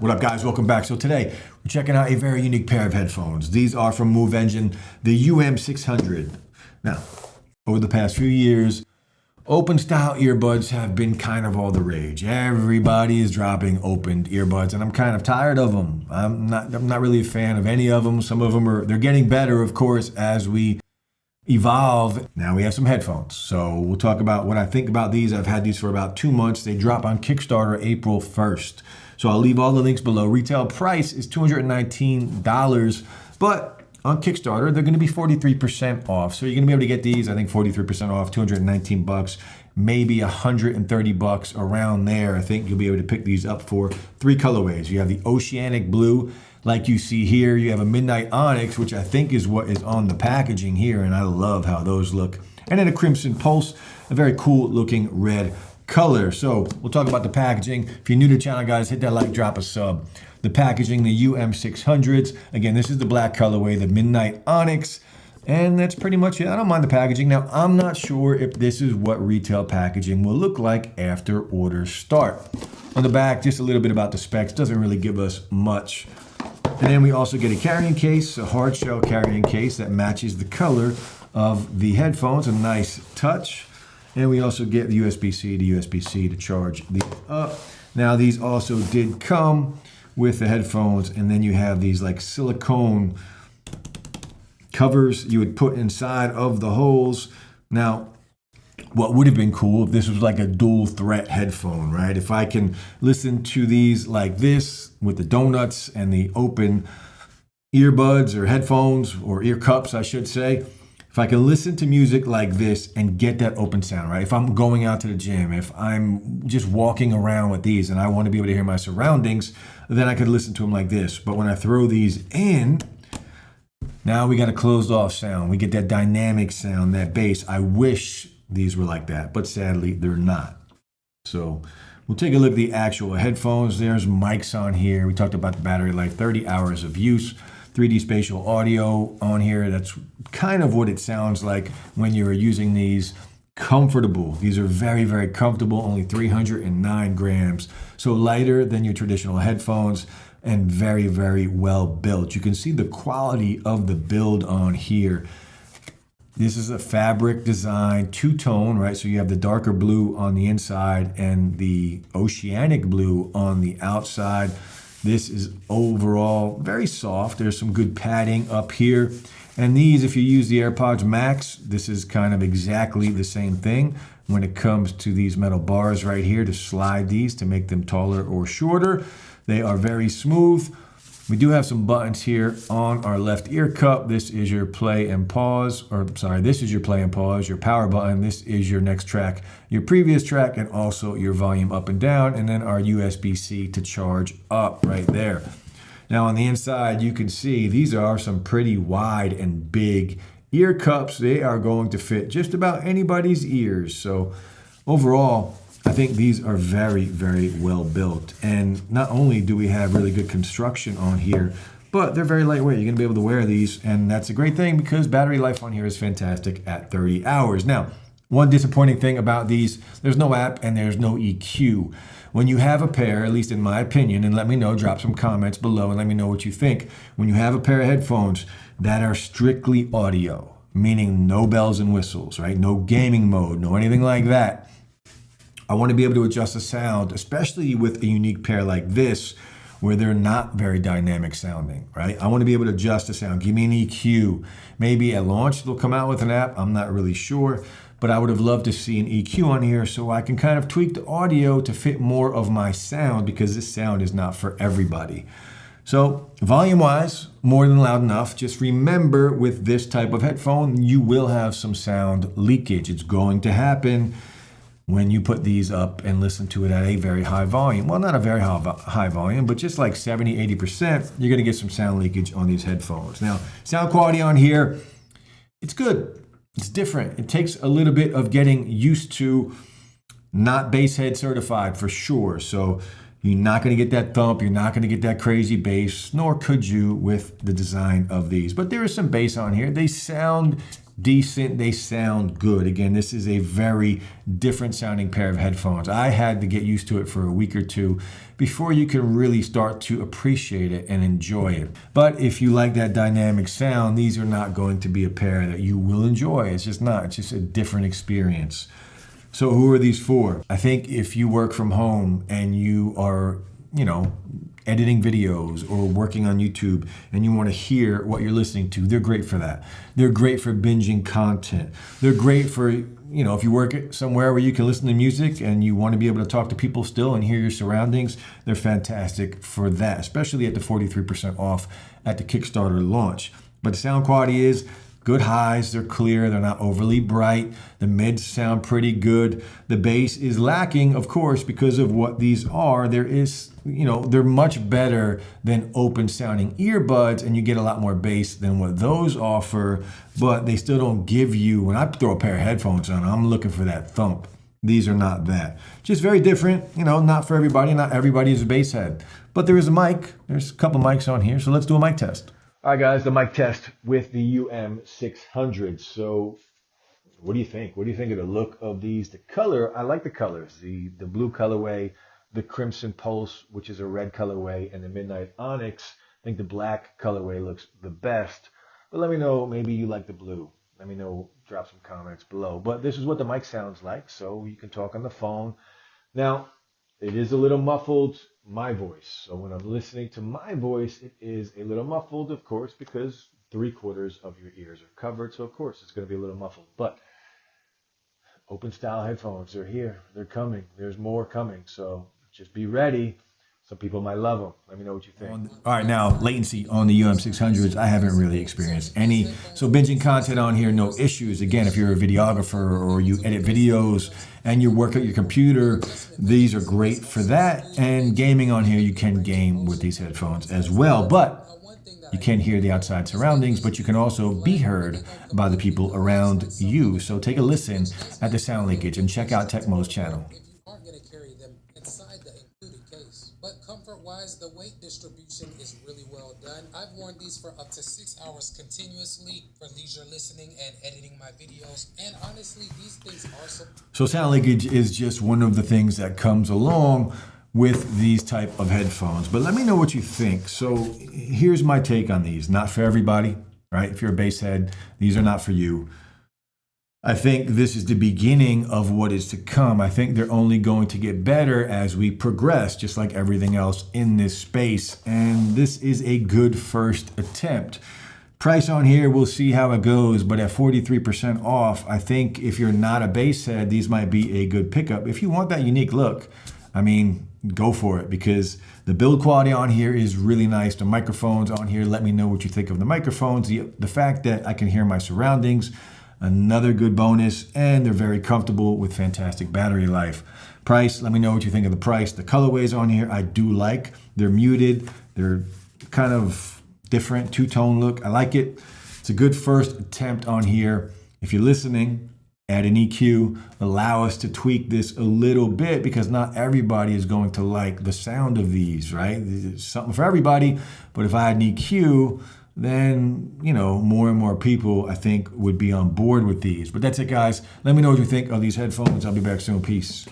What up, guys? Welcome back. So today we're checking out a very unique pair of headphones. These are from MoveEngine, the UM600. Now, over the past few years, open style earbuds have been kind of all the rage. Everybody is dropping opened earbuds, and I'm kind of tired of them. I'm not really a fan of any of them. Some of them they're getting better, of course, as we evolve. Now we have some headphones. So we'll talk about what I think about these. I've had these for about 2 months. They drop on Kickstarter April 1st. So I'll leave all the links below. Retail price is $219, but on Kickstarter, they're going to be 43% off. So you're going to be able to get these, I think 43% off, 219 bucks, maybe 130 bucks around there. I think you'll be able to pick these up for 3 colorways. You have the Oceanic Blue, like you see here. You have a Midnight Onyx, which I think is what is on the packaging here, and I love how those look. And then a Crimson Pulse, a very cool looking red color. So we'll talk about the packaging. If you're new to the channel, guys, hit that like, drop a sub. The packaging, the UM600s. Again, this is the black colorway, the Midnight Onyx. And that's pretty much it. I don't mind the packaging. Now, I'm not sure if this is what retail packaging will look like after orders start. On the back, just a little bit about the specs. Doesn't really give us much. And then we also get a carrying case, a hard shell carrying case that matches the color of the headphones. A nice touch. And we also get the USB-C to USB-C to charge these up. Now, these also did come with the headphones, and then you have these like silicone covers you would put inside of the holes. Now, what would have been cool if this was like a dual threat headphone, right? If I can listen to these like this with the donuts and the open earbuds or headphones or ear cups, I should say. If I can listen to music like this and get that open sound, right? If I'm going out to the gym, if I'm just walking around with these and I want to be able to hear my surroundings, then I could listen to them like this. But when I throw these in, now we got a closed off sound. We get that dynamic sound, that bass. I wish these were like that, but sadly they're not. So we'll take a look at the actual headphones. There's mics on here. We talked about the battery life, 30 hours of use. 3D spatial audio on here. That's kind of what it sounds like when you're using these. Comfortable. These are very, very comfortable, only 309 grams. So lighter than your traditional headphones and very, very well built. You can see the quality of the build on here. This is a fabric design, two-tone, right? So you have the darker blue on the inside and the oceanic blue on the outside. This is overall very soft. There's some good padding up here. And these, if you use the AirPods Max, this is kind of exactly the same thing when it comes to these metal bars right here to slide these to make them taller or shorter. They are very smooth. We do have some buttons here on our left ear cup. This is your play and pause, or sorry, this is your play and pause, your power button. This is your next track, your previous track, and also your volume up and down, and then our USB-C to charge up right there. Now on the inside, you can see these are some pretty wide and big ear cups. They are going to fit just about anybody's ears. So overall, I think these are very, very well built. And not only do we have really good construction on here, but they're very lightweight. You're gonna be able to wear these, and that's a great thing because battery life on here is fantastic at 30 hours. Now, one disappointing thing about these, there's no app and there's no EQ. When you have a pair, at least in my opinion, and let me know, drop some comments below and let me know what you think. When you have a pair of headphones that are strictly audio, meaning no bells and whistles, right? No gaming mode, no anything like that. I want to be able to adjust the sound, especially with a unique pair like this, where they're not very dynamic sounding, right? I want to be able to adjust the sound. Give me an EQ. Maybe at launch they'll come out with an app. I'm not really sure, but I would have loved to see an EQ on here so I can kind of tweak the audio to fit more of my sound, because this sound is not for everybody. So volume-wise, more than loud enough. Just remember, with this type of headphone, you will have some sound leakage. It's going to happen when you put these up and listen to it at a very high volume. Well, not a very high volume, but just like 70, 80%, you're gonna get some sound leakage on these headphones. Now, sound quality on here, it's good. It's different. It takes a little bit of getting used to. Not bass head certified for sure. So you're not gonna get that thump, you're not gonna get that crazy bass, nor could you with the design of these. But there is some bass on here. They sound decent. They sound good. Again, this is a very different sounding pair of headphones. I had to get used to it for a week or two before you can really start to appreciate it and enjoy it. But if you like that dynamic sound, these are not going to be a pair that you will enjoy. It's just not. It's just a different experience. So who are these for? I think if you work from home and you are, editing videos or working on YouTube and you want to hear what you're listening to, they're great for that. They're great for binging content. They're great for, if you work somewhere where you can listen to music and you want to be able to talk to people still and hear your surroundings, they're fantastic for that, especially at the 43% off at the Kickstarter launch. But the sound quality is good highs, they're clear, they're not overly bright. The mids sound pretty good. The bass is lacking, of course, because of what these are. There is, they're much better than open sounding earbuds, and you get a lot more bass than what those offer, but they still don't give you, when I throw a pair of headphones on, I'm looking for that thump. These are not that. Just very different, not for everybody. Not everybody is a bass head. But there is a mic. There's a couple mics on here, so let's do a mic test. All right, guys, the mic test with the UM600. So what do you think? What do you think of the look of these? The color, I like the colors. The blue colorway, the Crimson Pulse, which is a red colorway, and the Midnight Onyx. I think the black colorway looks the best. But let me know, maybe you like the blue. Let me know, drop some comments below. But this is what the mic sounds like, so you can talk on the phone. Now, it is a little muffled, my voice. So when I'm listening to my voice, it is a little muffled, of course, because 3/4 of your ears are covered. So, of course, it's going to be a little muffled. But open style headphones, they're here. They're coming. There's more coming. So just be ready. Some people might love them. Let me know what you think. All right, now, latency on the UM600s, I haven't really experienced any. So binging content on here, no issues. Again, if you're a videographer or you edit videos and you work at your computer, these are great for that. And gaming on here, you can game with these headphones as well. But you can't hear the outside surroundings, but you can also be heard by the people around you. So take a listen at the sound leakage and check out Tecmo's channel. But comfort-wise, the weight distribution is really well done. I've worn these for up to 6 hours continuously for leisure listening and editing my videos. And honestly, these things are so sound leakage is just one of the things that comes along with these type of headphones. But let me know what you think. So here's my take on these. Not for everybody, right? If you're a bass head, these are not for you. I think this is the beginning of what is to come. I think they're only going to get better as we progress, just like everything else in this space. And this is a good first attempt. Price on here, we'll see how it goes. But at 43% off, I think if you're not a bass head, these might be a good pickup. If you want that unique look, go for it, because the build quality on here is really nice. The microphones on here, let me know what you think of the microphones. The fact that I can hear my surroundings, another good bonus, and they're very comfortable with fantastic battery life. Price, let me know what you think of the price. The colorways on here, I do like. They're muted. They're kind of different, two-tone look. I like it. It's a good first attempt on here. If you're listening, add an EQ. Allow us to tweak this a little bit, because not everybody is going to like the sound of these, right? There's something for everybody, but if I had an EQ, then, more and more people, I think, would be on board with these. But that's it, guys. Let me know what you think of these headphones. I'll be back soon. Peace.